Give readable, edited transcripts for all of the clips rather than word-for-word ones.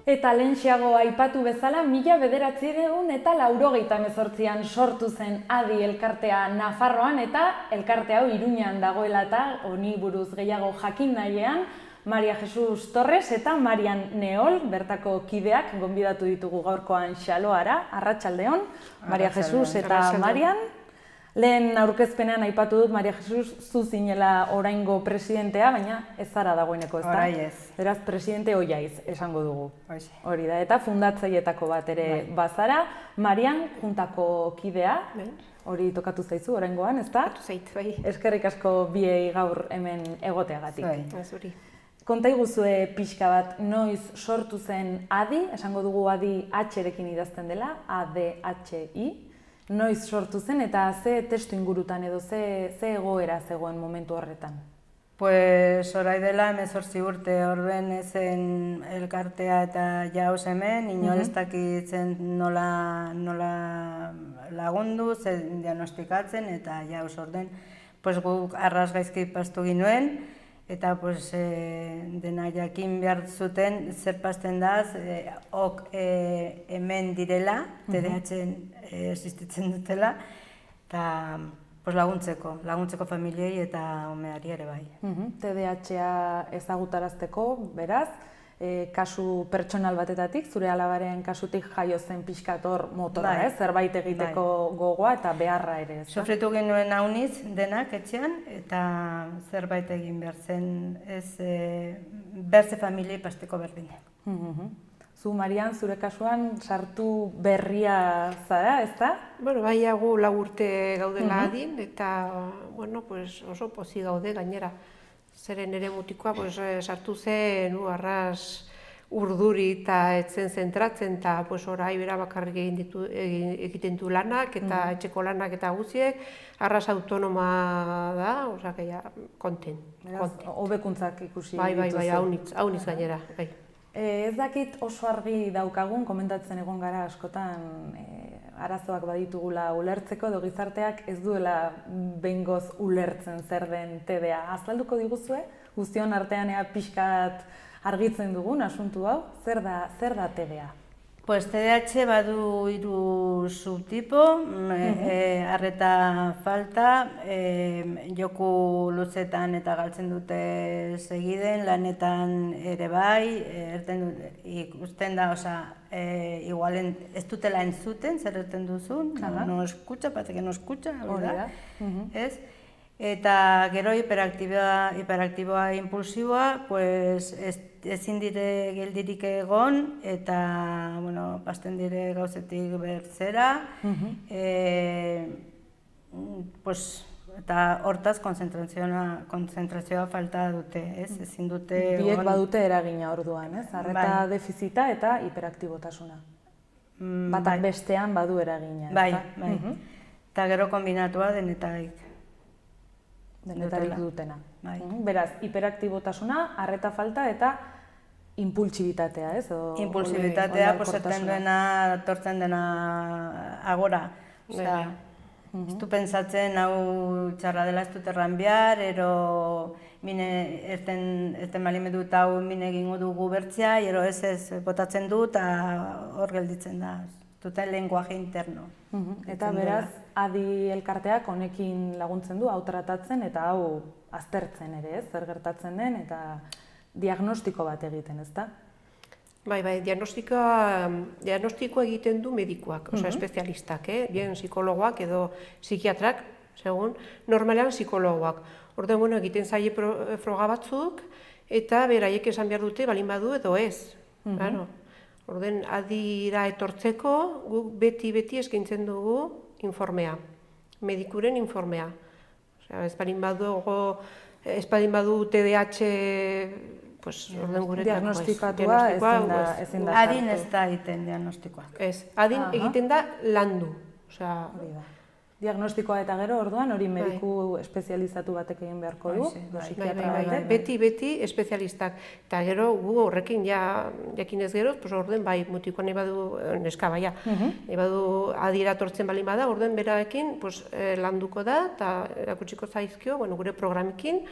Eta lehentxeago aipatu bezala, 1988an sortu zen Adi elkartea Nafarroan eta elkarte hau Iruñan dagoela eta honi buruz gehiago jakin nahian, Maria Jesus Torres eta Marian Neol, bertako kideak, gonbidatu ditugu gaurkoan Xaloara, arratsaldeon, Maria Jesus eta Marian. Lehen aurkezpenean aipatu dut, Maria Jesus, zu zinela oraingo presidentea, baina ez zara dagoeneko, ezta? Orai ez. Beraz, presidente oiaiz, esango dugu. Hoxe. Hori da, eta fundatzailetako bat ere bazara. Marian, juntako kidea, hori tokatu zaizu oraingoan, ezta? Tokatu zait, bai. Eskerrik asko biei gaur hemen egoteagatik. Zuri. Konta iguzue pixka bat, noiz sortu zen Adi, esango dugu Adi H-rekin idazten dela, A-D-H-I. Noiz sortu zen eta ze testu ingurutan edo ze egoera zegoen momentu horretan? Pues orai dela 18 urte orduen zen elkartea eta jauz hemen, inor ez dakitzen nola lagundu, zen diagnostikatzen eta jauz orden. Pues guk arras gaizki pastu ginuen, eta pues, dena jakin behar zuten zer pasten daz, hemen direla, TDAH-en existitzen dutela, eta pues, laguntzeko familiei eta umeari ere bai. TDAH-a ezagutarazteko, beraz, kasu pertsonal batetatik, zure alabaren kasutik jaio zen pixkator motorra, zerbait egiteko gogoa eta beharra ere, ez da? Sofritu genuen hauniz denak etxean, eta zerbait egin behar zen, berze familiei pasteko berdine. Zu, Marian, zure kasuan sartu berria zara, ez da? Bueno, bai, gu 4 urte gaudela adin, eta oso pozik gaude gainera. Zeren ere mutikoa sartu zen arras urduri eta etzen zentratzen, eta orai bera bakarrik egiten du lanak eta etxeko lanak eta guztiek, arras autonoma da, osak konten. Hobekuntzak ikusi dituzu. Bai, haunitz gainera. Ez dakit oso argi daukagun, komentatzen egon gara askotan arazoak baditugula ulertzeko, edo gizarteak ez duela behingoz ulertzen zer den TDA. Azalduko diguzue, guztion artean pixkat argitzen dugun asuntu hau, zer da TDA? Pues TDAH badu 3 subtipo, arreta falta, joku luzetan eta galtzen dute segiden, lanetan ere bai, ikusten da, igualen ez dutela entzuten, zer erten duzun, no escucha, parece que no escucha, hori da, ez? Eta gero hiperaktiboa impulsiboa, pues ezin dire geldirik egon, eta pasten dire gauzetik bertzera, eta hortaz konzentrazioa falta dute, ez? Ezin dute... Biek badute eragina orduan, ez? Arreta defizita eta hiperaktibotasuna. Batak bestean badu eragina, ez da? Bai. Eta gero kombinatua denetarik. Denetarik dutena. Beraz, hiperaktibotasuna, arreta falta eta impultsibitatea, ez? Impultsibitatea, tortzen dena agora. Ez du pentsatzen hau txarra dela ez dut erran behar, ero erten balime dut hau mine egingo dugu bertzea, ero ez botatzen dut, hor gelditzen da. Duten lenguaje interno. Eta beraz, Adi elkarteak honekin laguntzen du, hau tratatzen eta hau aztertzen ere, zer gertatzen den, eta diagnostiko bat egiten, ez da? Bai, diagnostikoa egiten du medikuak, espezialistak, bien psikologoak edo psikiatrak, segun, normalean psikologoak. Orduan, egiten zaie froga batzuk, eta beraiek esan behar dute balin badu edo ez. Orden, adira etortzeko, guk beti eskaintzen dugu informea, medikuren informea. Ez balin badu TDAH, orden guretako ez. Diagnostikatua ezin da. Adin ez da egiten diagnostikoa. Ez, adin egiten da landu. Diagnostikoa eta gero, orduan, hori mediku espezializatu batek egin beharko du. Beti espezialistak. Eta gero, gu horrekin jakinez gero, orden bai, mutiko nahi badu, neska baia, nahi badu adira tortzen balin bada, orden beraekin landuko da, eta erakutsiko zaizkio, gure programikin,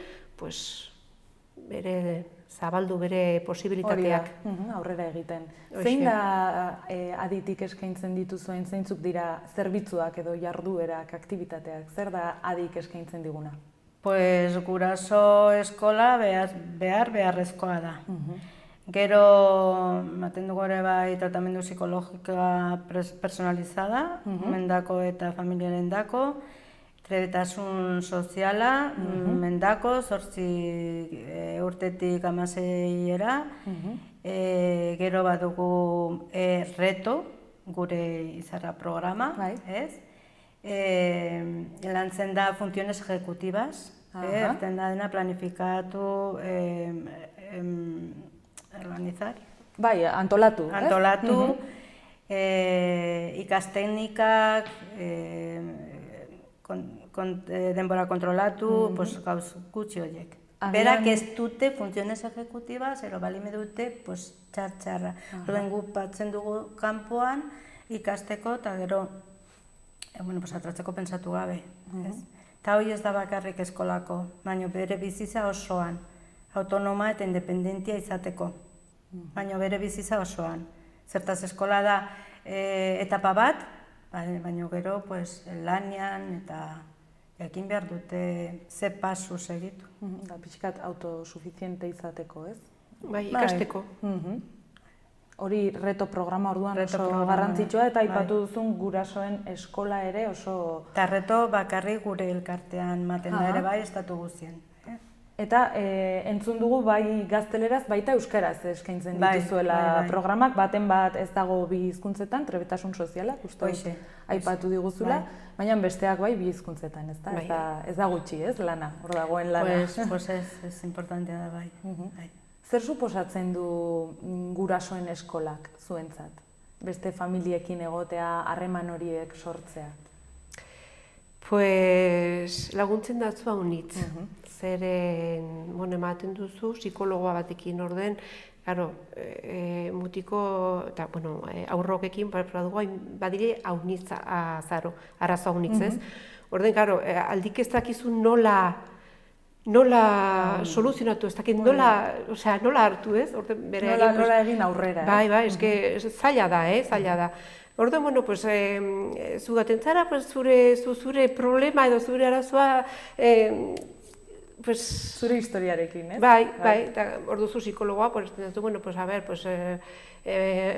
bere zabaldu bere posibilitateak. Aurrera egiten. Zein da aditik eskaintzen dituzuen, zeintzuk dira zerbitzuak edo jarduerak, aktibitateak? Zer da adik eskaintzen diguna? Pues guraso eskola beharrezkoa da. Gero, ematen dugu ere bai tratamendu psikologikoa personalizada, mendako eta familiaren dako, trebetasun soziala, mendako, 8 urtetik 16era, gero badugu reto, gure izarra programa, ez? Lantzen da funciones ejecutivas, erten da dena planifikatu, organizar. Bai, antolatu. Antolatu, ikasteknikak, denbora kontrolatu, gauz gutxi horiek. Berak ez dute funciones ejecutivas, ero balime dute txar-txarra. Horren gu batzen dugu kanpoan ikasteko eta gero atratzeko pentsatu gabe. Eta hori ez da bakarrik eskolako, baina bere bizitza osoan, autonoma eta independentia izateko. Baina bere bizitza osoan. Zertaz eskola da etapa bat, baina gero lanian eta jakin behar dute ze pasu segitu. Da pixkat autosuficiente izateko, ez? Bai, ikasteko. Hori reto programa orduan oso garrantzitsua eta aipatu duzun gurasoen eskola ere oso... Eta reto bakarrik gure elkartean maten da ere bai estatu guztien. Eta entzun dugu bai gazteleraz baita euskaraz eskaintzen dituzuela programak, baten bat ez dago bi hizkuntzetan, trebetasun soziala, uste aipatu diguzula, baina besteak bai bi hizkuntzetan, ez da? Ez da gutxi, ez, lana, hor dagoen lana. Pues ez importantea da bai. Zer suposatzen du gurasoen eskolak zuentzat? Beste familiekin egotea, harreman horiek sortzea? Pues laguntzen datzu haunitz. Zeren, ematen duzu, psikologoa batekin orden, mutiko, eta, aurrokekin, badire haunitz azaro, arazo haunitz, ez? Orden, aldik ez dakizu nola soluzionatu, ez dakit nola hartu, ez? Nola egin aurrera, ez? Bai, zaila da, zaila da. Orduan, zugaten zara, zure problema edo zure arazoa zure historiarekin, ez? Bai, eta orduzu psikologoa,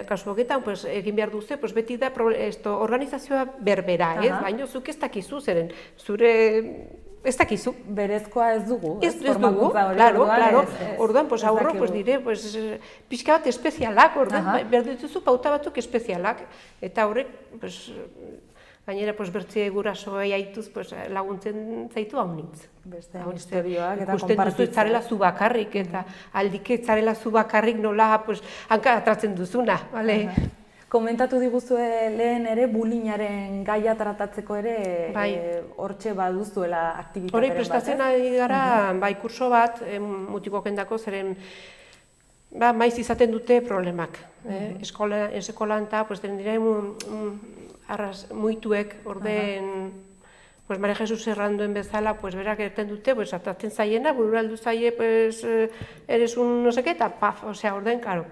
kasu hogetan, egin behar duze, beti da organizazioa berbera, ez? Baina zuk ez dakizu, zeren zure ez dakizu. Berezkoa ez dugu, ez dugu, klaro. Orduan, aurrok dire, pixka bat espezialak, orduan, behar dituzu pauta batzuk espezialak, eta horrek, gainera, bertze gurasoei haituz laguntzen zaitu haunitz. Beste historioak eta konpartitzen. Ikusten duzu ez zarela zu bakarrik, eta aldik ez zarela zu bakarrik nola hanka atratzen duzuna, bale? Komentatu diguzue lehen ere, bullyingaren gaia tratatzeko ere hortxe baduzuela aktibitateren bat, ez? Hori prestatzen ari gara, kurso bat, mutikokendako, zeren maiz izaten dute problemak. Eskolan eta, arras muituek, orden, Maria Jesus Erranduen bezala, berak erten dute, atatzen zaiena, bururaldu zaie, eres un no seke, eta paf, orden, karo.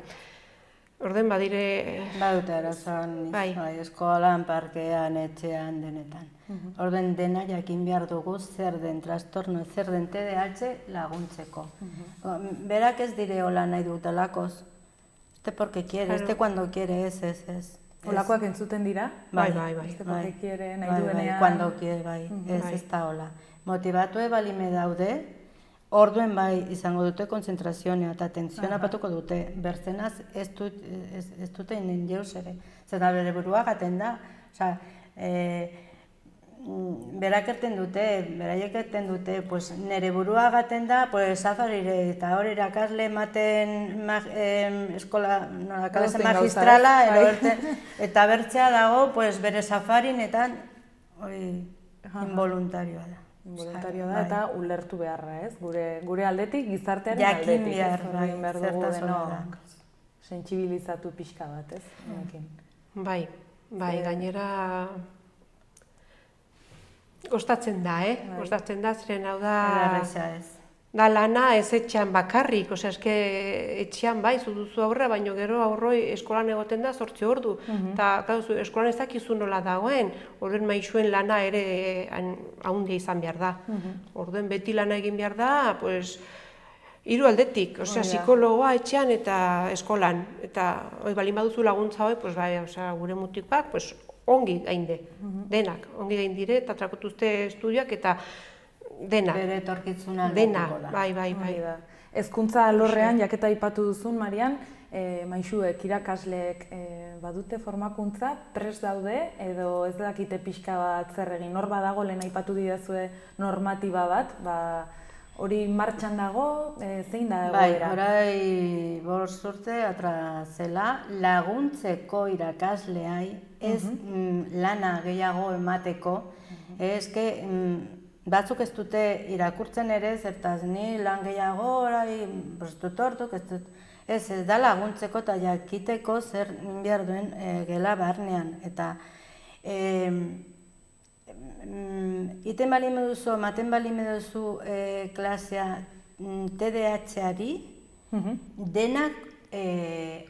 Orden badire... Badute arazoan, eskolan, parkean, etxean, denetan. Orden dena jakin behar dugu zer den trastorno, zer den TDAH laguntzeko. Berak ez dire hola nahi dutelakoz. Este porque quiere, este cuando quiere, ez. Olakoak entzuten dira? Bai. Este porque quiere, nahi duenean... Cuando quiere, bai. Ez da hola. Motibatue balime daude, orduen izango dute konzentrazioa eta atentzioa patuko dute. Bertzenaz ez dute inen jeuz ere. Zeta bere burua gaten da. Berak erten dute, beraiek erten dute, nire burua gaten da, safarire eta hori irakasle ematen eskola, klase magistrala, eta bertzea dago bere safarin eta hori involuntarioa da. Involuntarioa da eta ulertu beharra, ez? Gure aldetik, gizartearen aldetik. Jakin behar dugu denok sentsibilizatu pixka bat, ez? Bai, gainera... Gostatzen da, Gostatzen da, ziren hau da... Erresa ez. da lana ez etxean bakarrik, osea, eske etxean bai, duzu aurra, baina gero aurroi eskolan egoten da 8 ordu. Eta, eskolan ez dakizu nola dagoen, orduen maixuen lana ere haundia izan behar da. Orduen beti lana egin behar da, pues, 3 aldetik, osea, psikologoa etxean eta eskolan. Eta, balin baduzu laguntza hoi, pues, bai, osea, gure mutikoak, pues, ongi gainde, denak, ongi gaindire, eta trakotuzte estudioak, eta dena. Bere etorkizuna aldatuko da. Bai. Hezkuntza alorrean, jaketa aipatu duzun, Marian, maisuek, irakasleek badute formakuntza, prest daude, edo ez dakite pixka bat zer egin. Hor badago, lehen aipatu didazue normatiba bat, hori martxan dago, zein da egoera? Bai, orai 5 urte atrazela laguntzeko irakasleai, ez lana gehiago emateko, eske batzuk ez dute irakurtzen ere, zertaz ni lan gehiago, orai, prostitutortuk, ez da laguntzeko eta jakiteko zer behar duen gela barnean. Eta iten bali meduzu, ematen bali meduzu klasea TDAH-ari, denak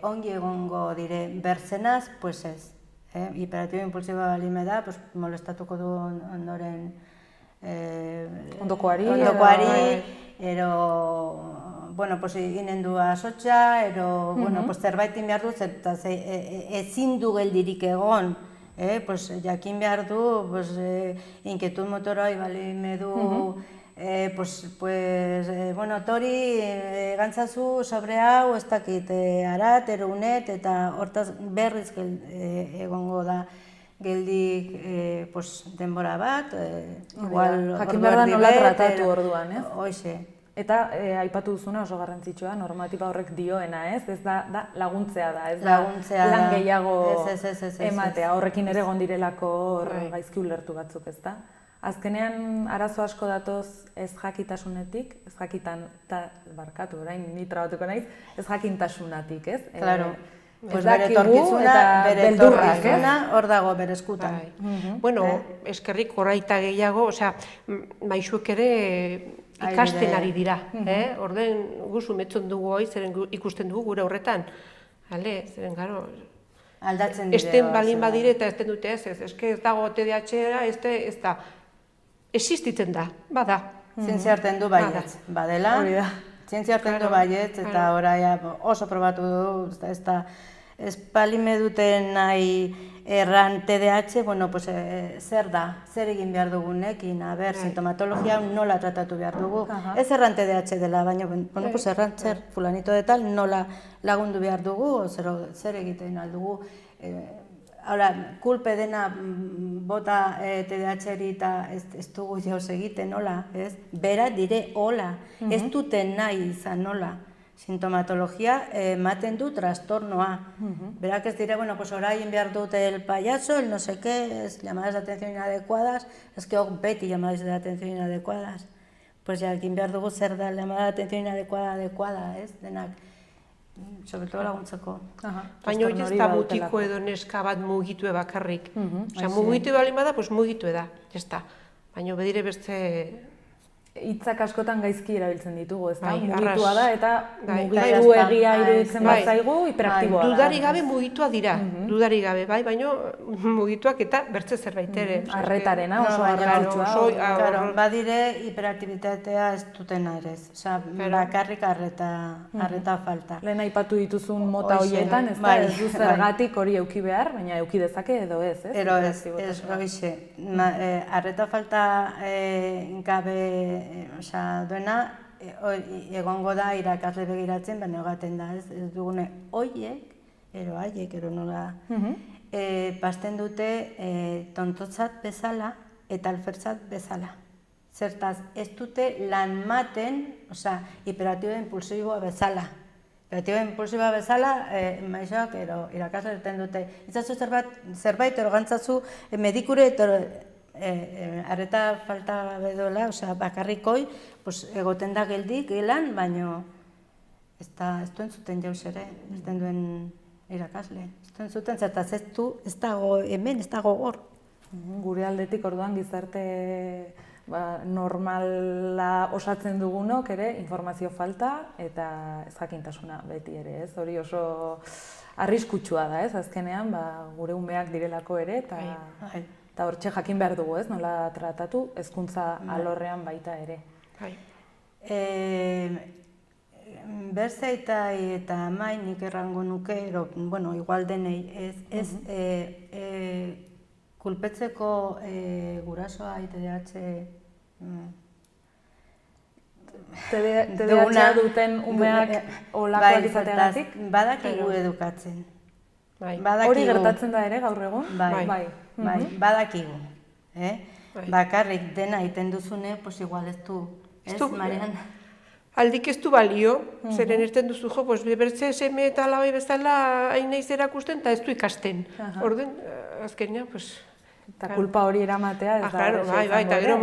ongi egongo dire, berzenaz, pues ez. Hiperatibo impulsiba bali me da, molestatuko du ondoren ondokoari, ero, bueno, inen du asotxa, ero, bueno, zerbait behar du, ezin du geldirik egon, jakin behar du, inquietud motoroi bali me du, bueno, tori, gantzazu sobre hau, ez dakit, arat, erunet, eta hortaz berriz egongo da geldik denbora bat, igual jakin behar da nola tratatu orduan, ez? Hoxe. Eta aipatu duzuna oso garrantzitsua, normatiba horrek dioena, ez? Ez da laguntzea da, ez da lan gehiago ematea, horrekin ere gondirelako gaizki ulertu batzuk, ez da? Azkenean arazo asko datoz ez jakitasunetik, ez jakitan, barkatu, orain ni trabatuko naiz, ez jakintasunatik, ez? Claro. Bere etorkizuna hor dago bere eskutan. Bueno, eskerrik horraita gehiago, osea, maixuek ere ikasten ari dira. Orden guzu metzon dugu hoi, zeren ikusten dugu gure horretan. Zeren, garo, aldatzen dira. Esten balin badire eta esten dute ez, eske ez dago TDAH-era, ez da. Existitzen da, bada. Zientziarten du baietz, badela. Zientziarten du baietz, eta orai oso probatu du, ez balime duten nahi erran TDAH, bueno, zer da, zer egin behar dugunekin, sintomatologia nola tratatu behar dugu. Ez erran TDAH dela, baina, bueno, erran zer, fulanito de tal, nola lagundu behar dugu, zer egiten aldugu. Hala, kulpe dena bota TDAH-eri eta ez dugu jauz egiten, nola, ez? Bera dire hola, ez duten nahi izan nola. Sintomatologia ematen du trastornoa. Berak ez dire, bueno, orain behar dute el payaso, el no sé qué, llamadas de atención inadecuadas, ez que beti llamadas de atención inadecuadas. Pues jakin behar dugu zer da llamada de atención inadecuada, ez? Denak. Sobre todo laguntzeko. Baina hori ez da mutiko edo neska bat mugitu bakarrik. Osea, mugitu balin bada, pues mugitu da, ez da. Baina bedire beste... Hitzak askotan gaizki erabiltzen ditugu, ez da? Mugitua da eta mugitu egia iruditzen bat zaigu, hiperaktiboa da. Dudari gabe mugitua dira, dudari gabe, baina mugituak eta bertze zerbait ere. Arretarena oso garrantzitsua. Badire hiperaktibitatea ez dutena ere, bakarrik arreta falta. Lehen aipatu dituzun mota horietan, ez da, ez du zergatik hori euki behar, baina euki dezake edo ez, ez? Ero ez, hoxe. Arreta falta gabe duena, egongo da irakasle begiratzen, baina egaten da, ez dugune horiek, ero nola, pasten dute tontotzat bezala eta alfertzat bezala. Zertaz, ez dute lan maten, hiperatibo impulsiboa bezala. Hiperatibo impulsiboa bezala, maixoak irakasle erten dute. Itzazu zerbait, erogantzazu medikure, arreta falta bedola, bakarrikoi, egoten da geldik, gelan, baina ez duen zuten jauz ere, ez duen irakasle. Ez duen zuten, zertaz ez dago hemen, ez dago hor. Gure aldetik orduan gizarte normala osatzen dugunok ere informazio falta eta ezakintasuna beti ere, ez? Hori oso arriskutsua da, ez? Azkenean, gure umeak direlako ere eta hortxe jakin behar dugu, ez? Nola tratatu hezkuntza alorrean baita ere. Berzaitai eta Amai nik errango nuke, bueno, igual denei, ez kulpetzeko gurasoa TDAH TDAH duten umeak olakoak izateagatik? Badakigu edukatzen. Hori gertatzen da ere gaur egun? Bai, badakigu. Bakarrik dena egiten duzune, pues igual ez du, ez, Mariana? Aldik ez du balio, zeren erten duzu jo, bertze seme eta labai bezala hain naiz erakusten eta ez du ikasten. Orden, azkenean, eta kulpa hori eramatea ez da. Bai, eta gero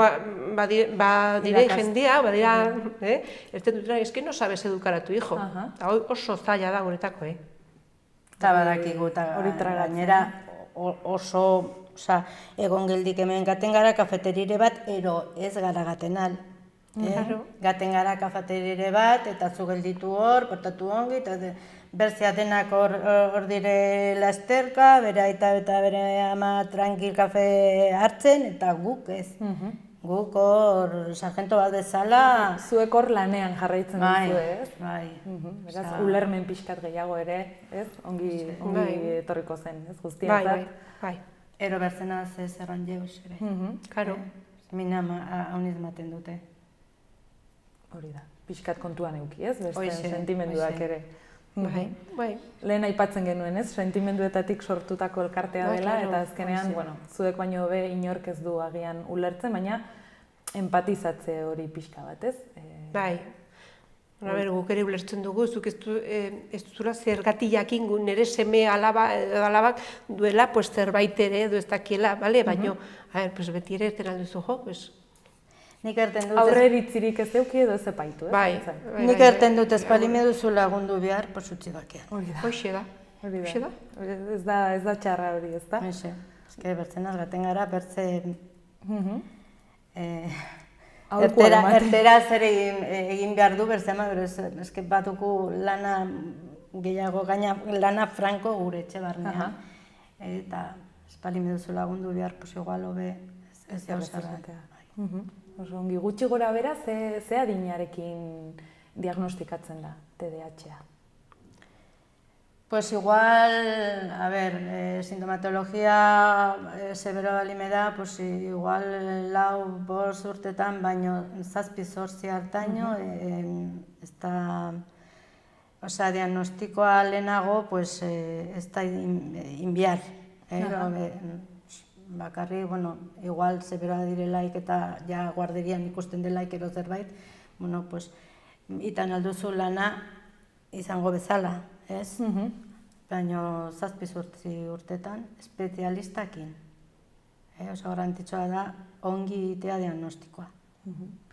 badire jendea, badira, erten dutena, ez que no sabes educar a tu hijo. Oso zaila da guretako, Eta badakigu, eta gainera oso, egon geldik hemen gaten gara kafeterire bat, ero ez gara gaten al. Gaten gara kafeterire bat, eta zu gelditu hor, portatu ongi, eta berzea denak hor dire lasterka, bere aita eta bere ama tranquil kafe hartzen, eta guk ez. Guk hor sargento bat bezala... Zuek hor lanean jarraitzen duzu, ez? Bai. Beraz, ulermen pixkat gehiago ere, ez? Ongi etorriko zen, ez? Guztientzat. Bai. Ero berzena ze zerran jeuz ere. Karo. Mina hauniz maten dute. Hori da, pixkat kontuan euki, ez? Beste sentimenduak ere. Bai. Lehen aipatzen genuen, ez? Sentimenduetatik sortutako elkartea dela, eta azkenean, zuek baino be inork ez du agian ulertzen, baina empatizatze hori pixka bat, ez? Bai. Guk ere ulertzen dugu, zuk ez duzula zergatik jakin nire seme alabak duela zerbait ere edo ez dakiela, baina beti ere erten alduzu jo, nik erten dut... Aurre eritzirik ez euki edo ez epaitu, ez? Bai. Nik erten dut espalime duzu lagundu behar, utzi bakean. Hoxe da. Ez da txarra hori, ez da? Hoxe. Ez bertzen algaten gara, bertze... Ertera zer egin behar du berzema, ez batuku lana gehiago gaina, lana franko gure etxe barnean. Eta espalime duzu lagundu behar, igual hobe ez jauzara. Oso ongi, gutxi gora bera, ze adinarekin diagnostikatzen da TDAH-a? Pues igual, sintomatologia severo balime da, igual 4-5 urtetan, baino 7-8 hartaino, diagnostikoa lehenago, ez da inbiar. Bakarri, igual zeberoa direlaik eta ja guarderian ikusten delaik edo zerbait, itan alduzu lana izango bezala, ez? Baina 7-8 urtetan, espezialistakin. Oso garrantzitsua da, ongi itea diagnostikoa.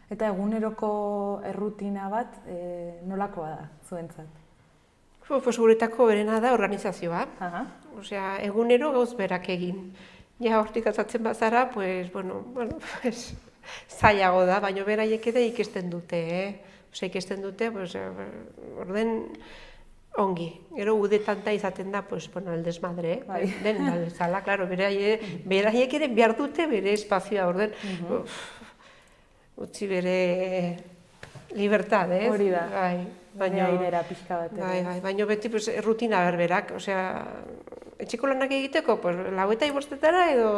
Eta eguneroko errutina bat, nolakoa da zuentzat? Guretako berena da organizazioa. Egunero gauz berak egin. Ja, hortik azatzen bazara, zailago da, baina beraiek ere ikesten dute, ikesten dute, orden ongi. Gero udetan da izaten da, aldesmadre, den aldezala, klaro, beraiek ere behar dute bere espazioa, orden, utzi bere libertad, ez? Hori da, baina airera pixka bat. Baina beti rutina berberak, etxeko lanak egiteko, 4:00 edo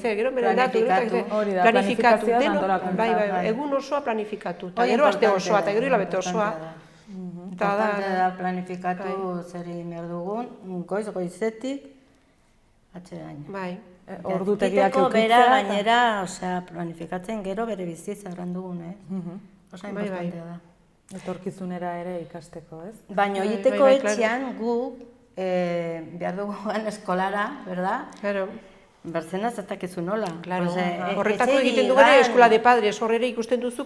gero planifikatu, egun osoa planifikatu, eta gero aste osoa, eta gero hilabete osoa. Importante da planifikatu zer egin behar dugun, goizetik, atxeraino. Ordutegiak eukitzea. Bera gainera, planifikatzen gero bere bizitza erran dugun, oso importantea da. Etorkizunera ere ikasteko, ez? Baina egiteko etxean guk, behar duguan eskolara, berda? Claro. Bertzena zatakizu nola. Horretako egiten du gara eskola de padres, horrera ikusten duzu,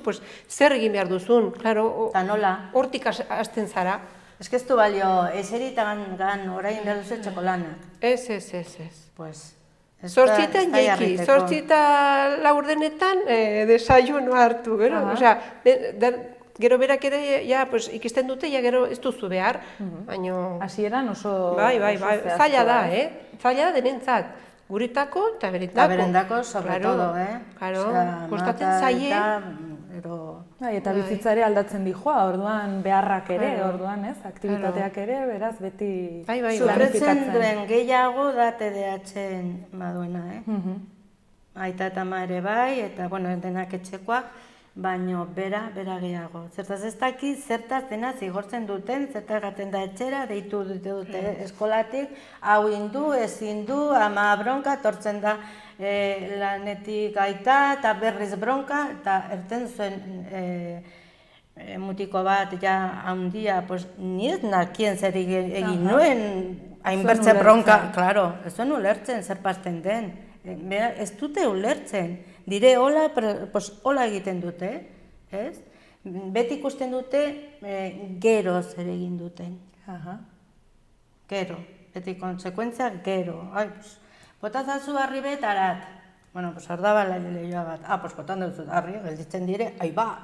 zer egin behar duzun. Eta nola? Hortik hasten zara. Ez ez du balio, eseri eta gan orain behar duzu etxeko lanak. Ez. Pues, Zortzietan jaiki, 8:04 desayuno hartu, gero, osea, gero berak ere, ja, pues, ikisten dute, ja, gero ez duzu behar, baina... Hasieran oso... Bai, zaila da, zaila da denentzat, guretako eta berendako. Eta berendako, sobre todo, Claro, kostatzen zaie. Eta bizitza ere aldatzen dijoa, orduan beharrak ere, orduan, ez, aktibitateak ere, beraz, beti sufritzen duen gehiago da TDAH-en baduena, Aita eta ama ere bai, eta, bueno, denak etxekoak, baino bera gehiago. Zertaz ez daki, zertaz dena zigortzen duten, zertaz gaten da etxera, deitu dute eskolatik, hau indu, ezin du, ama bronka, tortzen da lanetik aita, eta berriz bronka, eta erten zuen mutiko bat, ja, handia, pues, ni ez nakien zer egin nuen, hainbertze bronka, claro, ez zuen ulertzen zer pasten den, ez dute ulertzen, dire hola, pues hola egiten dute, ez? Beti ikusten dute gero zer egin duten. Gero, beti konsekuentzia gero. Botazazu harri betarat. Bueno, pues hor da bala lehioa bat. Pues botan dut harri, gelditzen dire,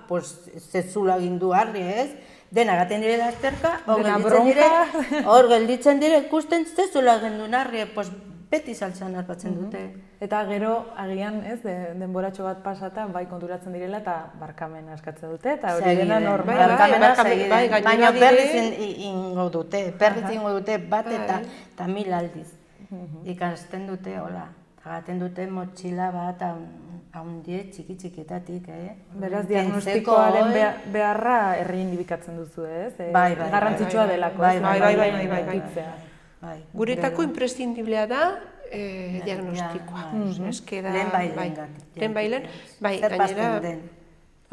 pues zezula egin du harri, ez? Dena gaten dire lasterka, hor gelditzen dire, ikusten zezula egin duen harri, pues beti saltzean harpatzen dute. Eta gero, agian, ez, denboratxo bat pasata, bai konturatzen direla eta barkamena eskatzen dute, eta hori dena normal. Barkamena segiden, baina berriz ingo dute, bat eta 1000 aldiz. Ikasten dute, hola, agaten dute motxila bat haundie txiki-txikitatik, Beraz, diagnostikoaren beharra erreindibikatzen duzu, ez? Garrantzitsua delako, bai. Guretako imprescindiblea da diagnostikoa. Lehen bailen, bai, gainera,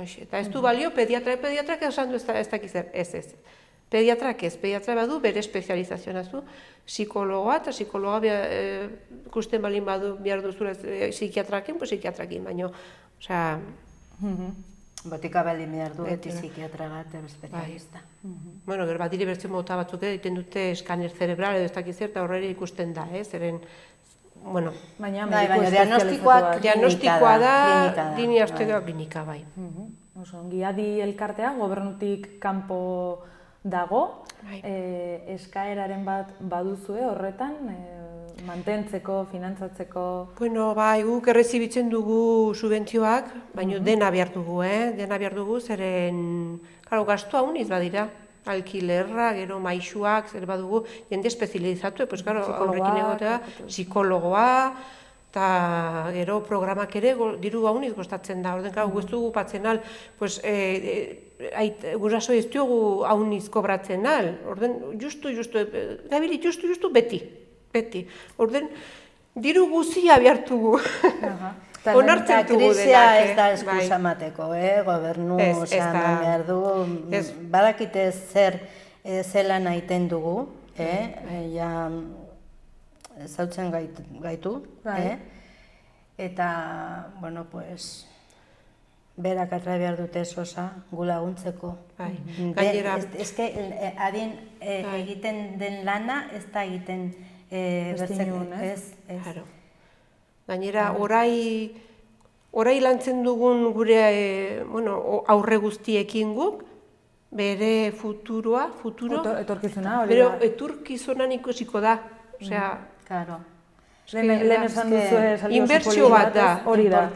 eta ez du balio pediatrak esan du ez dakiz ez. Pediatrak ez, pediatra badu bere espezializazioa zu, psikologoa eta psikologoa ikusten balin badu behar duzula psikiatrakin, psikiatrakin, baina, osea... Botika baldin behar du, eti psikiatra bat, espezialista. Bueno, gero bat dire bertzen mota batzuk egiten dute eskaner cerebral edo ez dakiz eta horreri ikusten da, zeren, bueno... Baina diagnostikoa da, diagnostikoa klinika, bai. Oso, Adi elkartea, gobernutik kanpo dago, eskaeraren bat baduzue horretan, mantentzeko, finantzatzeko... Bueno, bai, guk errezibitzen dugu subentzioak, baina dena behar dugu, zeren, gastu hauniz badira, alkilerra, gero maixuak, zer badugu, jende espezializatu, horrekin egotea, psikologoa, eta gero programak ere diru hauniz gostatzen da, orden, gau, ez dugu patzen al, guraso ez dugu hauniz kobratzen al, orden, justu, beti. Orden, diru guzia behartugu. Onartzen dugu denak. Krisia ez da eskusa mateko, gobernu, eman behar du, badakite zer zelan egiten dugu, zautzen gaitu, eta, bueno, pues, berak atra behar dute sosa gu laguntzeko. Ez que adien egiten den lana ez da egiten Gainera, orai lantzen dugun gure aurre guztiekin guk, bere etorkizuna, bere etorkizunan ikusiko da. Lehen esan duzu inbertsio bat da. Hori da.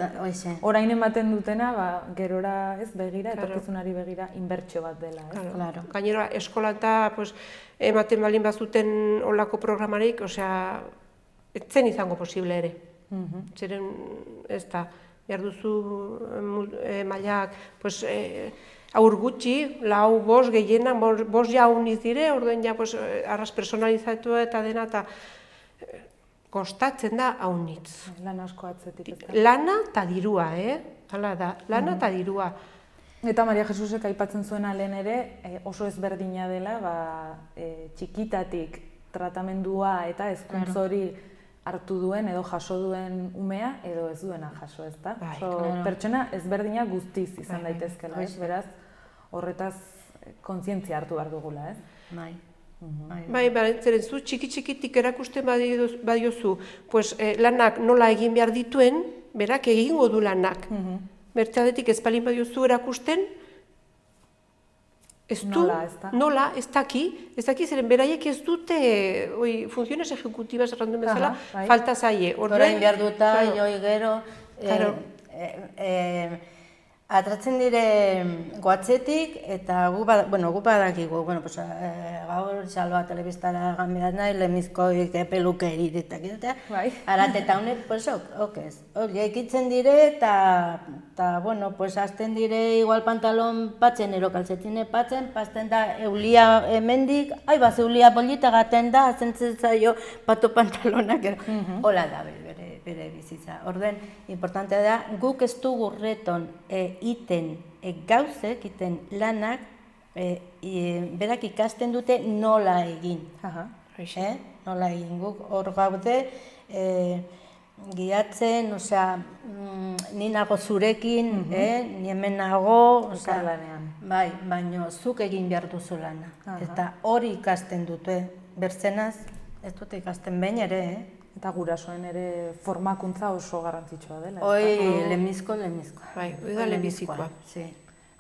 Orain ematen dutena, gerora ez begira, etorkizunari begira, inbertsio bat dela. Gainera, eskola eta ematen balin bazuten olako programarik, ez zen izango posible ere. Zeren, ez da, behar duzu mailak, aur gutxi, 4, 5 gehiena, 5 jauniz dire, orduen ja arras personalizatu eta dena, eta kostatzen da haunitz. Lan asko atzetik. Lana eta dirua, hala da, lana eta dirua. Eta Maria Jesusek aipatzen zuena lehen ere, oso ezberdina dela, txikitatik tratamendua eta hezkuntza hori hartu duen edo jaso duen umea edo ez duena jaso, ez da? Pertsona ezberdina guztiz izan daitezkela, beraz, horretaz kontzientzia hartu behar dugula, ez? Bai, zeren zu txiki-txikitik erakusten badiozu, pues, lanak nola egin behar dituen, berak egingo du lanak. Bertzadetik ez balin badiozu erakusten, ez du, nola, ez daki zeren beraiek ez dute, funtziones ejecutivas errandun bezala, falta zaie. Orain behar duta, joi gero, atratzen dire goatzetik, eta gu badakigu, gaur salba telebistara gamberat nahi, lemizkoik pelukeri ditak, arat eta honek, okez. Ekitzen dire, eta, azten dire igual pantalon patzen, ero kalzetine patzen, pasten da eulia hemendik, eulia bolita gaten da, azentzen zaio pato pantalonak, hola da bere bizitza. Orden, importantea da, guk ez dugu reton iten gauzek, iten lanak, berak ikasten dute nola egin. Nola egin, guk hor gaude, giatzen, ni nago zurekin, ni hemen nago, baina zuk egin behar duzu lana. Eta hori ikasten dute, bertzenaz, ez dute ikasten behin ere, Eta gurasoen ere formakuntza oso garrantzitsua dela. Lemizko. Bai, hori da lemizikoa.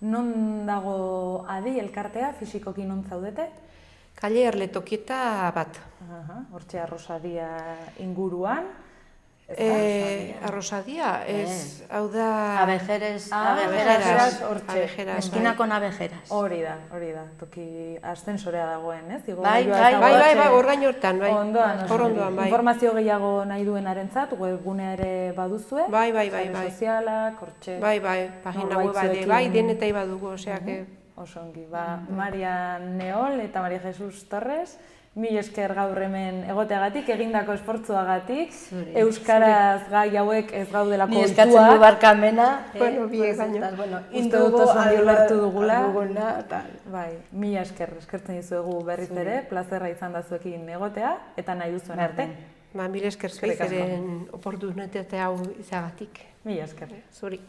Non dago adi elkartea, fisikoki non zaudete? Kale Erletokieta bat. Hortxe Arrosadia inguruan. Arrosadia, ez, hau da... Abejeras, eskinakon abejeras. Hori da, toki ascensorea dagoen, ez? Bai, hor gain hortan, bai. Ondoan, informazio gehiago nahi duenarentzat, webgunea ere baduzue. Bai. Sozialak, hortxe. Bai, pagina web bai, denetai badugu, oseak. Osongi, Maria Neol eta Maria Jesus Torres, mil esker gaur hemen egoteagatik, egindako esfortzuagatik, euskaraz gai hauek ez gaudelako oituak. Ni eskatzen du barkamena. Uste dut oso handi ulertu dugula. Bai, mil eskertzen dizuegu berriz ere, plazerra izan da zuekin egotea, eta nahi duzuen arte. Mil esker zuizeren oportunitatea hau izagatik. Mil esker. Zuri.